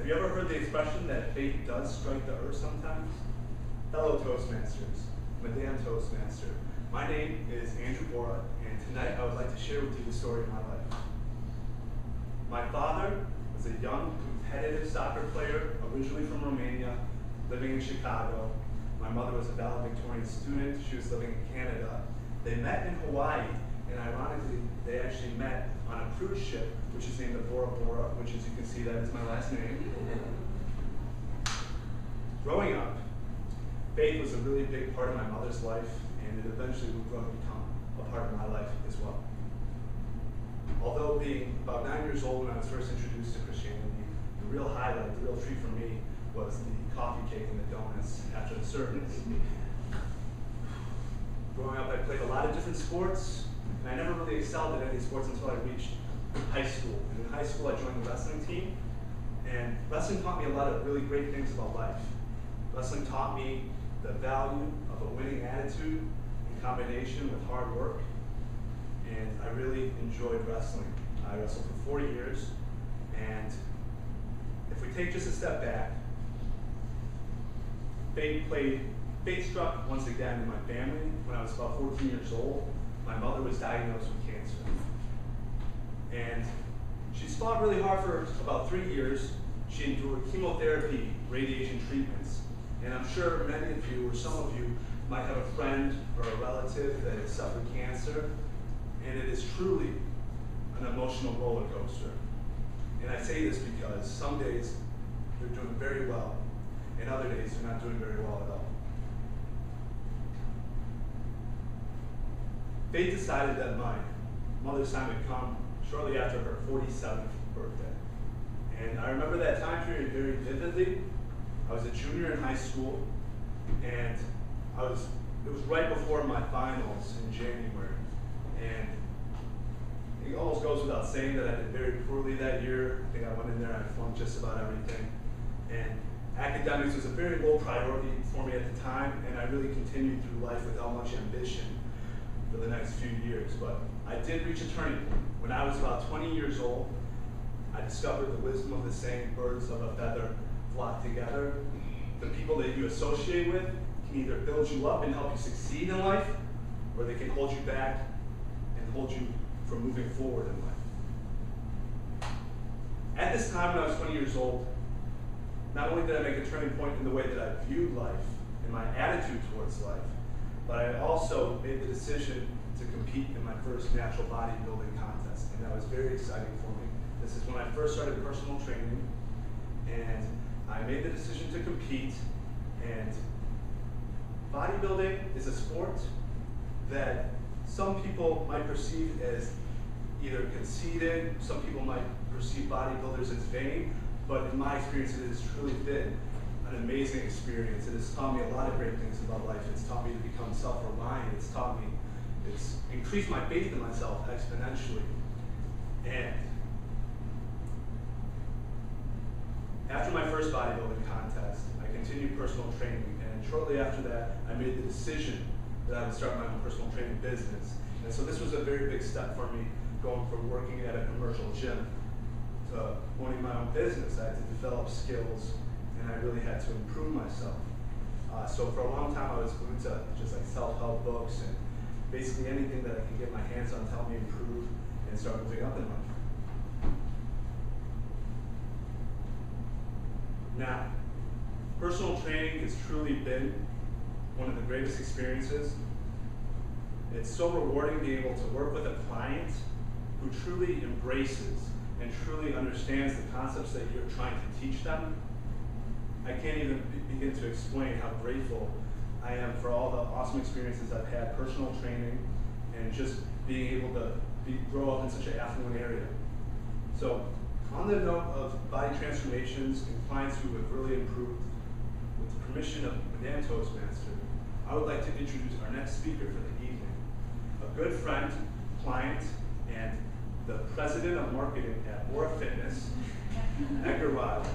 Have you ever heard the expression that fate does strike the earth sometimes? Fellow Toastmasters, Madame Toastmaster, my name is Andrew Bora, and tonight I would like to share with you the story of my life. My father was a young, competitive soccer player, originally from Romania, living in Chicago. My mother was a valedictorian student. She was living in Canada. They met in Hawaii, and ironically, they actually met on a cruise ship, which is named the Bora Bora, which, as you can see, that is my last name. Growing up, faith was a really big part of my mother's life, and it eventually would grow to become a part of my life as well. Although being about 9 years old when I was first introduced to Christianity, the real highlight, the real treat for me was the coffee cake and the donuts after the service. Growing up, I played a lot of different sports, and I never really excelled at any sports until I reached high school. And in high school, I joined the wrestling team, and wrestling taught me a lot of really great things about life. Wrestling taught me the value of a winning attitude in combination with hard work, and I really enjoyed wrestling. I wrestled for 4 years, and if we take just a step back, fate struck once again in my family. When I was about 14 years old, my mother was diagnosed with cancer. And she's fought really hard for about 3 years. She endured chemotherapy, radiation treatments. And I'm sure many of you, or some of you, might have a friend or a relative that has suffered cancer. And it is truly an emotional roller coaster. And I say this because some days they're doing very well, and other days they're not doing very well at all. Fate decided that my mother's time had come shortly after her 47th birthday. And I remember that time period very vividly. I was a junior in high school, and it was right before my finals in January. And it almost goes without saying that I did very poorly that year. I think I went in there and I flunked just about everything. And academics was a very low priority for me at the time, and I really continued through life without much ambition for the next few years. But I did reach a turning point. When I was about 20 years old, I discovered the wisdom of the saying, birds of a feather flock together. The people that you associate with can either build you up and help you succeed in life, or they can hold you back and hold you from moving forward in life. At this time, when I was 20 years old, not only did I make a turning point in the way that I viewed life and my attitude towards life, but I also made the decision to compete in my first natural bodybuilding contest, and that was very exciting for me. This is when I first started personal training, and I made the decision to compete. And bodybuilding is a sport that some people might perceive as either conceited, some people might perceive bodybuilders as vain, but in my experience, it has truly been an amazing experience. It has taught me a lot of great things about life. It's taught me to become self-reliant. It's increased my faith in myself exponentially. And after my first bodybuilding contest, I continued personal training, and shortly after that, I made the decision that I would start my own personal training business. And so this was a very big step for me, going from working at a commercial gym to owning my own business. I had to develop skills, and I really had to improve myself. So for a long time, I was glued to just like self-help books and basically anything that I could get my hands on to help me improve and start moving up in life. Now, personal training has truly been one of the greatest experiences. It's so rewarding being able to work with a client who truly embraces and truly understands the concepts that you're trying to teach them. I can't even begin to explain how grateful I am for all the awesome experiences I've had, personal training, and just being able to grow up in such an affluent area. So, on the note of body transformations and clients who have really improved, with the permission of Madame Toastmaster, I would like to introduce our next speaker for the evening. A good friend, client, and the president of marketing at Bora Fitness, Edgar Wiley.